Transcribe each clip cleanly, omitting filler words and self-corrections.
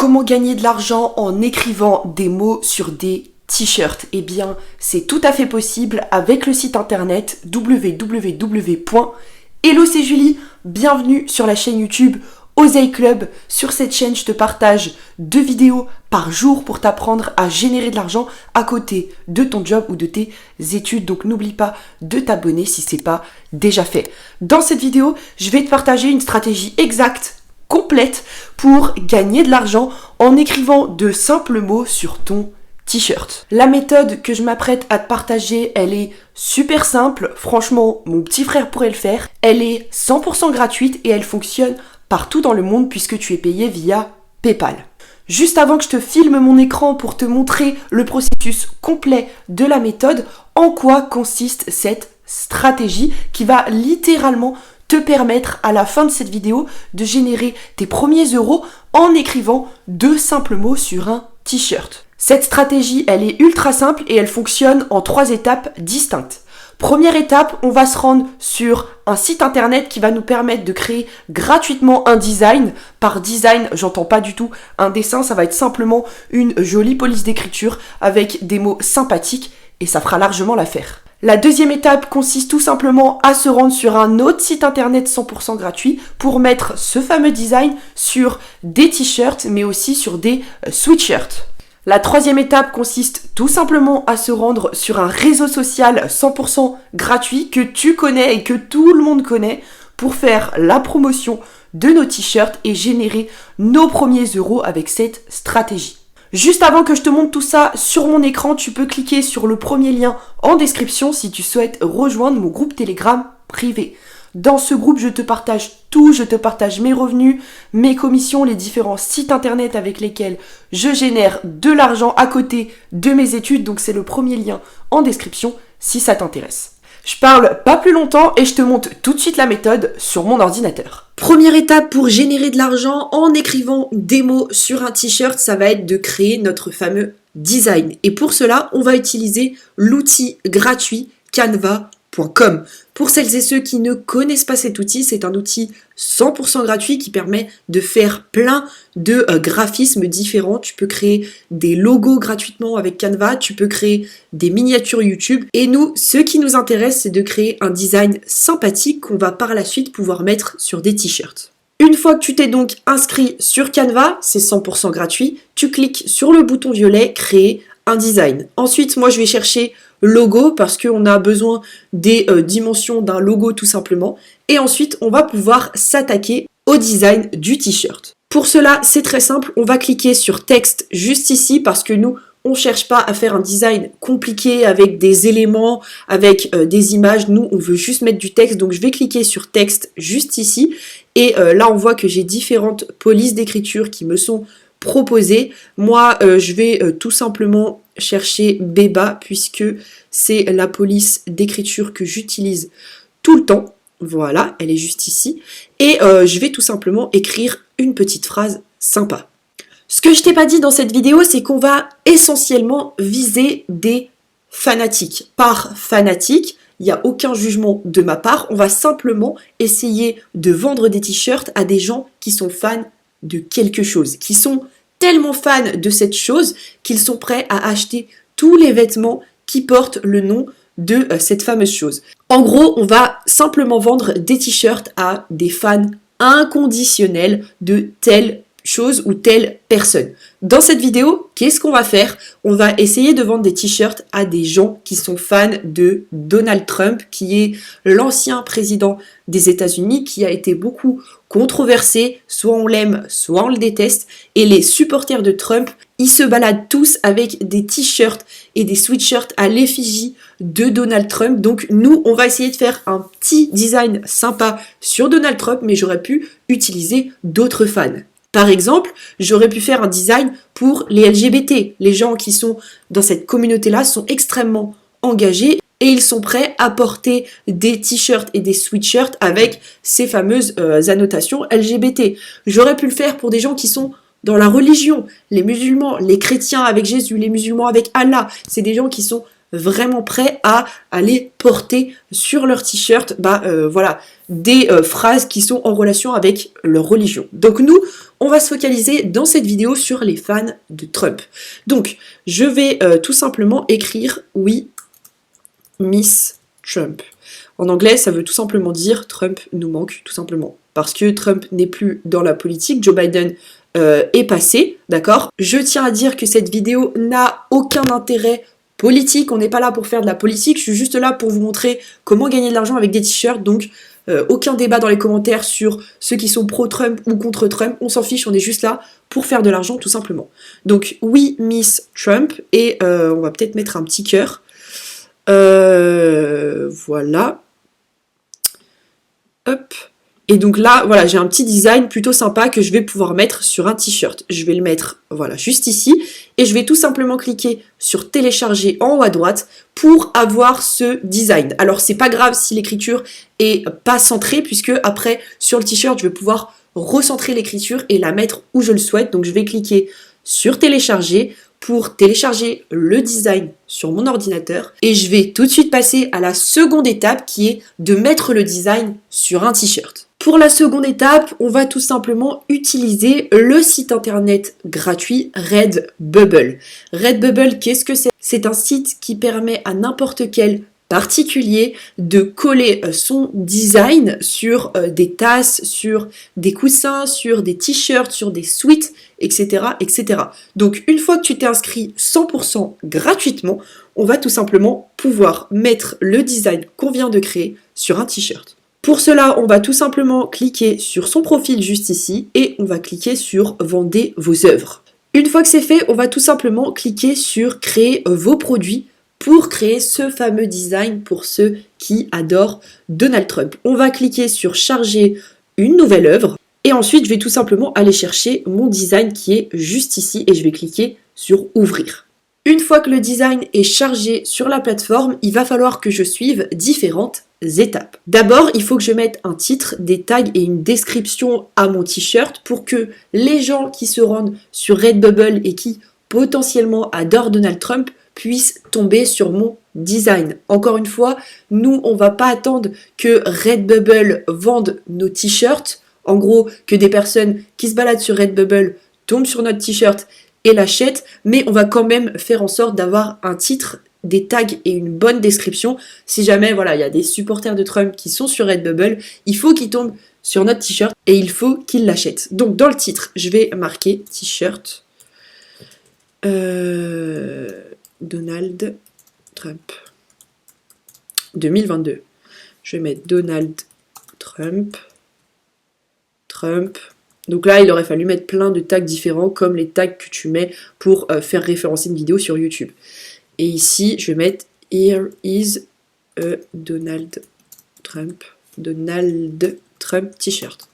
Comment gagner de l'argent en écrivant des mots sur des t-shirts? Eh bien, c'est tout à fait possible avec le site internet www.hello c'est Julie. Bienvenue sur la chaîne YouTube Oseille Club. Sur cette chaîne, je te partage 2 vidéos par jour pour t'apprendre à générer de l'argent à côté de ton job ou de tes études. Donc n'oublie pas de t'abonner si ce n'est pas déjà fait. Dans cette vidéo, je vais te partager une stratégie exacte, complète, pour gagner de l'argent en écrivant de simples mots sur ton t-shirt. La méthode que je m'apprête à te partager, elle est super simple. Franchement, mon petit frère pourrait le faire. Elle est 100% gratuite et elle fonctionne partout dans le monde puisque tu es payé via PayPal. Juste avant que je te filme mon écran pour te montrer le processus complet de la méthode, en quoi consiste cette stratégie qui va littéralement te permettre à la fin de cette vidéo de générer tes premiers euros en écrivant 2 simples mots sur un t-shirt. Cette stratégie, elle est ultra simple et elle fonctionne en 3 étapes distinctes. Première étape, on va se rendre sur un site internet qui va nous permettre de créer gratuitement un design. Par design, j'entends pas du tout un dessin, ça va être simplement une jolie police d'écriture avec des mots sympathiques et ça fera largement l'affaire. La deuxième étape consiste tout simplement à se rendre sur un autre site internet 100% gratuit pour mettre ce fameux design sur des t-shirts mais aussi sur des sweatshirts. La troisième étape consiste tout simplement à se rendre sur un réseau social 100% gratuit que tu connais et que tout le monde connaît pour faire la promotion de nos t-shirts et générer nos premiers euros avec cette stratégie. Juste avant que je te montre tout ça sur mon écran, tu peux cliquer sur le premier lien en description si tu souhaites rejoindre mon groupe Telegram privé. Dans ce groupe, je te partage tout, je te partage mes revenus, mes commissions, les différents sites internet avec lesquels je génère de l'argent à côté de mes études. Donc c'est le premier lien en description si ça t'intéresse. Je parle pas plus longtemps et je te montre tout de suite la méthode sur mon ordinateur. Première étape pour générer de l'argent en écrivant des mots sur un t-shirt, ça va être de créer notre fameux design. Et pour cela, on va utiliser l'outil gratuit Canva.com. Pour celles et ceux qui ne connaissent pas cet outil, c'est un outil 100% gratuit qui permet de faire plein de graphismes différents. Tu peux créer des logos gratuitement avec Canva, tu peux créer des miniatures YouTube. Et nous, ce qui nous intéresse, c'est de créer un design sympathique qu'on va par la suite pouvoir mettre sur des t-shirts. Une fois que tu t'es donc inscrit sur Canva, c'est 100% gratuit, tu cliques sur le bouton violet « Créer un design ». Ensuite, moi, je vais chercher logo parce qu'on a besoin des dimensions d'un logo tout simplement. Et ensuite, on va pouvoir s'attaquer au design du t-shirt. Pour cela, c'est très simple. On va cliquer sur texte juste ici parce que nous, on ne cherche pas à faire un design compliqué avec des éléments, avec des images. Nous, on veut juste mettre du texte. Donc, je vais cliquer sur texte juste ici. Et là, on voit que j'ai différentes polices d'écriture qui me sont proposées. Moi, je vais tout simplement chercher Beba puisque c'est la police d'écriture que j'utilise tout le temps. Voilà, elle est juste ici. Et je vais tout simplement écrire une petite phrase sympa. Ce que je t'ai pas dit dans cette vidéo, c'est qu'on va essentiellement viser des fanatiques. Par fanatique, il n'y a aucun jugement de ma part. On va simplement essayer de vendre des t-shirts à des gens qui sont fans de quelque chose, qui sont tellement fans de cette chose qu'ils sont prêts à acheter tous les vêtements qui portent le nom de cette fameuse chose. En gros, on va simplement vendre des t-shirts à des fans inconditionnels de telle chose ou telle personne. Dans cette vidéo, qu'est-ce qu'on va faire? On va essayer de vendre des t-shirts à des gens qui sont fans de Donald Trump, qui est l'ancien président des États-Unis, qui a été beaucoup controversé, soit on l'aime, soit on le déteste, et les supporters de Trump, ils se baladent tous avec des t-shirts et des sweatshirts à l'effigie de Donald Trump. Donc nous, on va essayer de faire un petit design sympa sur Donald Trump, mais j'aurais pu utiliser d'autres fans. Par exemple, j'aurais pu faire un design pour les LGBT. Les gens qui sont dans cette communauté-là sont extrêmement engagés et ils sont prêts à porter des t-shirts et des sweatshirts avec ces fameuses annotations LGBT. J'aurais pu le faire pour des gens qui sont dans la religion, les musulmans, les chrétiens avec Jésus, les musulmans avec Allah. C'est des gens qui sont vraiment prêts à aller porter sur leur t-shirt voilà, des phrases qui sont en relation avec leur religion. Donc nous, on va se focaliser dans cette vidéo sur les fans de Trump. Donc, je vais tout simplement écrire « Oui, Miss Trump ». En anglais, ça veut tout simplement dire « Trump nous manque », tout simplement. Parce que Trump n'est plus dans la politique, Joe Biden est passé, d'accord? Je tiens à dire que cette vidéo n'a aucun intérêt politique, on n'est pas là pour faire de la politique, je suis juste là pour vous montrer comment gagner de l'argent avec des t-shirts, donc aucun débat dans les commentaires sur ceux qui sont pro-Trump ou contre Trump, on s'en fiche, on est juste là pour faire de l'argent tout simplement. Donc oui, Miss Trump, et on va peut-être mettre un petit cœur, voilà, hop. Et donc là, voilà, j'ai un petit design plutôt sympa que je vais pouvoir mettre sur un t-shirt. Je vais le mettre, voilà, juste ici. Et je vais tout simplement cliquer sur télécharger en haut à droite pour avoir ce design. Alors, c'est pas grave si l'écriture est pas centrée, puisque après, sur le t-shirt, je vais pouvoir recentrer l'écriture et la mettre où je le souhaite. Donc, je vais cliquer sur télécharger pour télécharger le design sur mon ordinateur. Et je vais tout de suite passer à la seconde étape qui est de mettre le design sur un t-shirt. Pour la seconde étape, on va tout simplement utiliser le site internet gratuit Redbubble. Redbubble, qu'est-ce que c'est? C'est un site qui permet à n'importe quel particulier de coller son design sur des tasses, sur des coussins, sur des t-shirts, sur des sweats, etc., etc. Donc une fois que tu t'es inscrit 100% gratuitement, on va tout simplement pouvoir mettre le design qu'on vient de créer sur un t-shirt. Pour cela, on va tout simplement cliquer sur son profil juste ici et on va cliquer sur Vendez vos œuvres. Une fois que c'est fait, on va tout simplement cliquer sur Créer vos produits pour créer ce fameux design pour ceux qui adorent Donald Trump. On va cliquer sur Charger une nouvelle œuvre et ensuite je vais tout simplement aller chercher mon design qui est juste ici et je vais cliquer sur Ouvrir. Une fois que le design est chargé sur la plateforme, il va falloir que je suive différentes étapes. D'abord, il faut que je mette un titre, des tags et une description à mon t-shirt pour que les gens qui se rendent sur Redbubble et qui potentiellement adorent Donald Trump puissent tomber sur mon design. Encore une fois, nous, on va pas attendre que Redbubble vende nos t-shirts. En gros, que des personnes qui se baladent sur Redbubble tombent sur notre t-shirt et l'achètent, mais on va quand même faire en sorte d'avoir un titre, des tags et une bonne description. Si jamais, voilà, il y a des supporters de Trump qui sont sur Redbubble, il faut qu'ils tombent sur notre t-shirt et il faut qu'ils l'achètent. Donc, dans le titre, je vais marquer t-shirt Donald Trump 2022. Je vais mettre Donald Trump. Donc là, il aurait fallu mettre plein de tags différents, comme les tags que tu mets pour faire référencer une vidéo sur YouTube. Et ici, je vais mettre Here is a Donald Trump t-shirt.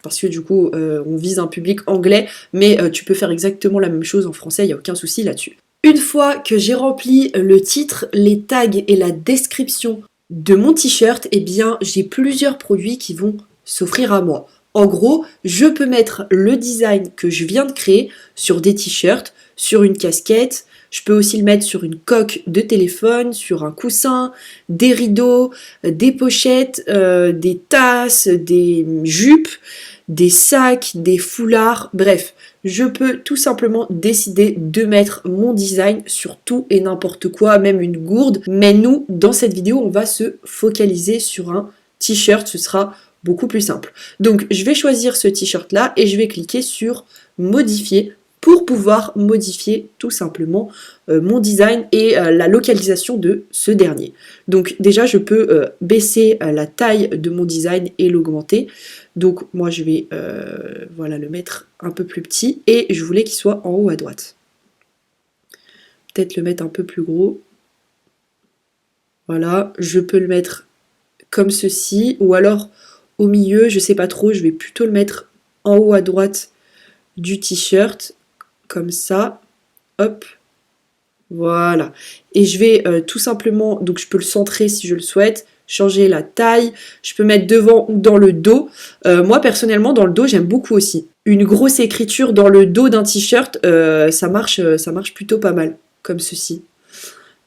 Parce que du coup, on vise un public anglais, mais tu peux faire exactement la même chose en français, il n'y a aucun souci là-dessus. Une fois que j'ai rempli le titre, les tags et la description de mon t-shirt, eh bien, j'ai plusieurs produits qui vont s'offrir à moi. En gros, je peux mettre le design que je viens de créer sur des t-shirts, sur une casquette, je peux aussi le mettre sur une coque de téléphone, sur un coussin, des rideaux, des pochettes, des tasses, des jupes, des sacs, des foulards, bref. Je peux tout simplement décider de mettre mon design sur tout et n'importe quoi, même une gourde. Mais nous, dans cette vidéo, on va se focaliser sur un t-shirt, ce sera beaucoup plus simple. Donc je vais choisir ce t-shirt là et je vais cliquer sur modifier pour pouvoir modifier tout simplement mon design et la localisation de ce dernier. Donc déjà je peux baisser la taille de mon design et l'augmenter. Donc moi je vais voilà, le mettre un peu plus petit et je voulais qu'il soit en haut à droite. Peut-être le mettre un peu plus gros. Voilà, je peux le mettre comme ceci ou alors au milieu, je sais pas trop, je vais plutôt le mettre en haut à droite du t-shirt, comme ça, hop, voilà. Et je vais tout simplement, donc je peux le centrer si je le souhaite, changer la taille, je peux mettre devant ou dans le dos. Moi personnellement, dans le dos, j'aime beaucoup aussi. Une grosse écriture dans le dos d'un t-shirt, ça marche plutôt pas mal, comme ceci.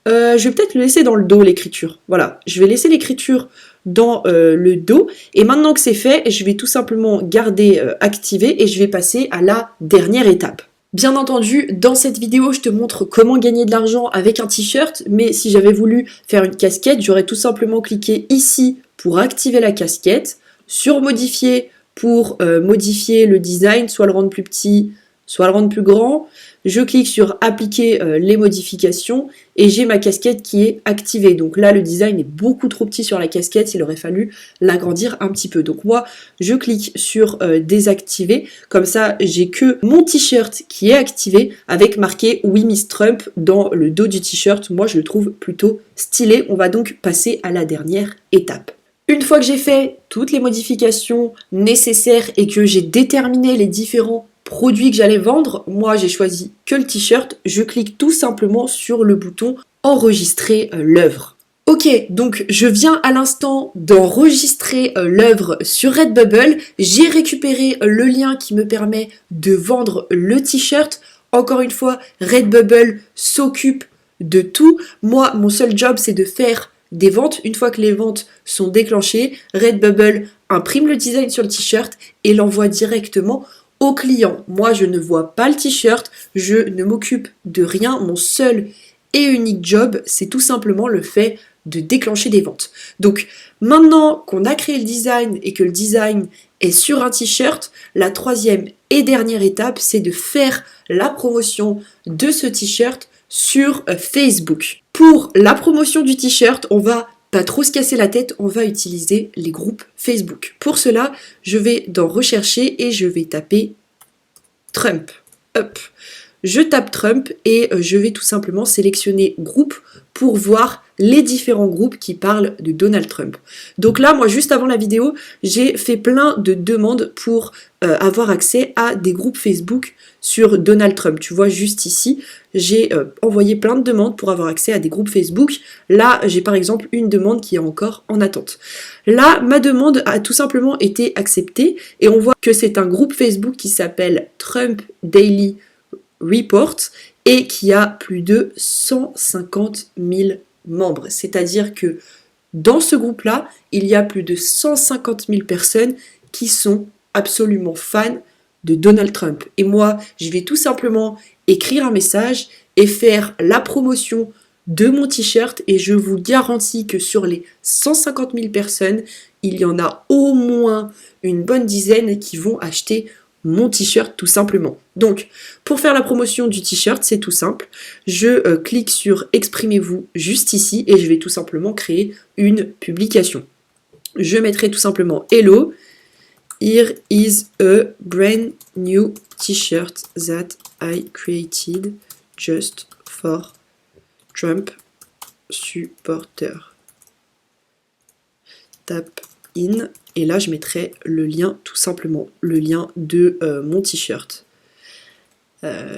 Je vais peut-être le laisser dans le dos, l'écriture. Voilà, je vais laisser l'écriture dans le dos. Et maintenant que c'est fait, je vais tout simplement garder activé et je vais passer à la dernière étape. Bien entendu, dans cette vidéo, je te montre comment gagner de l'argent avec un t-shirt, mais si j'avais voulu faire une casquette, j'aurais tout simplement cliqué ici pour activer la casquette, sur modifier pour modifier le design, soit le rendre plus petit, soit le rendre plus grand. Je clique sur appliquer les modifications et j'ai ma casquette qui est activée. Donc là, le design est beaucoup trop petit sur la casquette, il aurait fallu l'agrandir un petit peu. Donc moi, je clique sur désactiver. Comme ça, j'ai que mon t-shirt qui est activé avec marqué We Miss Trump dans le dos du t-shirt. Moi, je le trouve plutôt stylé. On va donc passer à la dernière étape. Une fois que j'ai fait toutes les modifications nécessaires et que j'ai déterminé les différents produits que j'allais vendre, moi j'ai choisi que le t-shirt, je clique tout simplement sur le bouton enregistrer l'œuvre. Ok, donc je viens à l'instant d'enregistrer l'œuvre sur Redbubble, j'ai récupéré le lien qui me permet de vendre le t-shirt. Encore une fois, Redbubble s'occupe de tout. Moi, mon seul job c'est de faire des ventes. Une fois que les ventes sont déclenchées, Redbubble imprime le design sur le t-shirt et l'envoie directement au client. Moi, je ne vois pas le t-shirt, je ne m'occupe de rien. Mon seul et unique job, c'est tout simplement le fait de déclencher des ventes. Donc, maintenant qu'on a créé le design et que le design est sur un t-shirt, la troisième et dernière étape, c'est de faire la promotion de ce t-shirt sur Facebook. Pour la promotion du t-shirt, on va pas trop se casser la tête, on va utiliser les groupes Facebook. Pour cela, je vais dans rechercher et je vais taper Trump. Hop. Je tape Trump et je vais tout simplement sélectionner groupe pour voir les différents groupes qui parlent de Donald Trump. Donc là, moi, juste avant la vidéo, j'ai fait plein de demandes pour avoir accès à des groupes Facebook sur Donald Trump. Tu vois, juste ici, j'ai envoyé plein de demandes pour avoir accès à des groupes Facebook. Là, j'ai par exemple une demande qui est encore en attente. Là, ma demande a tout simplement été acceptée et on voit que c'est un groupe Facebook qui s'appelle Trump Daily Report et qui a plus de 150 000 membres. C'est-à-dire que dans ce groupe-là, il y a plus de 150 000 personnes qui sont absolument fans de Donald Trump. Et moi, je vais tout simplement écrire un message et faire la promotion de mon t-shirt et je vous garantis que sur les 150 000 personnes, il y en a au moins une bonne dizaine qui vont acheter mon t-shirt tout simplement. Donc, pour faire la promotion du t-shirt, c'est tout simple. Je clique sur exprimez-vous juste ici et je vais tout simplement créer une publication. Je mettrai tout simplement hello, here is a brand new t-shirt that I created just for Trump supporter. Tap in. Et là, je mettrai le lien, tout simplement, le lien de mon t-shirt.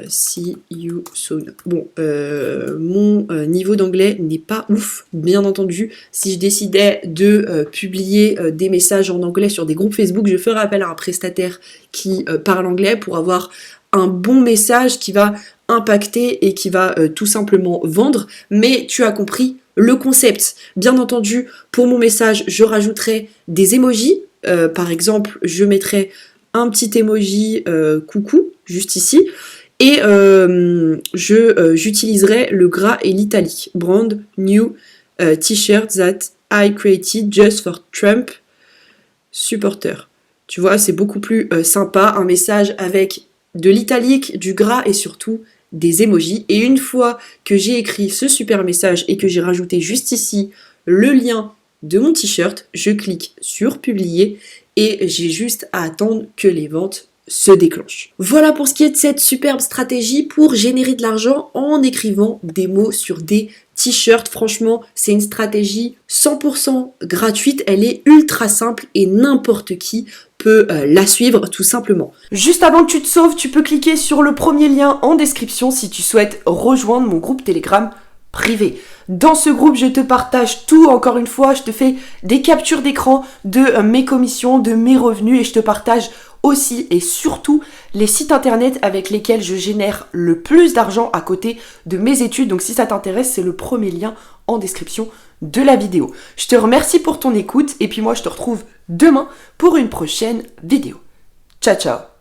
See you soon. Bon, mon niveau d'anglais n'est pas ouf, bien entendu. Si je décidais de publier des messages en anglais sur des groupes Facebook, je ferai appel à un prestataire qui parle anglais pour avoir un bon message qui va impacter et qui va tout simplement vendre. Mais tu as compris le concept. Bien entendu, pour mon message, je rajouterai des emojis. Par exemple, je mettrai un petit emoji coucou, juste ici. Et j'utiliserai le gras et l'italique. Brand new t-shirt that I created just for Trump supporter. Tu vois, c'est beaucoup plus sympa. Un message avec de l'italique, du gras et surtout des emojis. Et une fois que j'ai écrit ce super message et que j'ai rajouté juste ici le lien de mon t-shirt, je clique sur publier et j'ai juste à attendre que les ventes se déclenchent. Voilà pour ce qui est de cette superbe stratégie pour générer de l'argent en écrivant des mots sur des t-shirts. Franchement, c'est une stratégie 100% gratuite, elle est ultra simple et n'importe qui peut la suivre tout simplement. Juste avant que tu te sauves, tu peux cliquer sur le premier lien en description si tu souhaites rejoindre mon groupe Telegram privé. Dans ce groupe, je te partage tout, encore une fois, je te fais des captures d'écran de mes commissions, de mes revenus et je te partage aussi et surtout les sites internet avec lesquels je génère le plus d'argent à côté de mes études. Donc si ça t'intéresse, c'est le premier lien en description de la vidéo. Je te remercie pour ton écoute et puis moi je te retrouve demain pour une prochaine vidéo. Ciao ciao.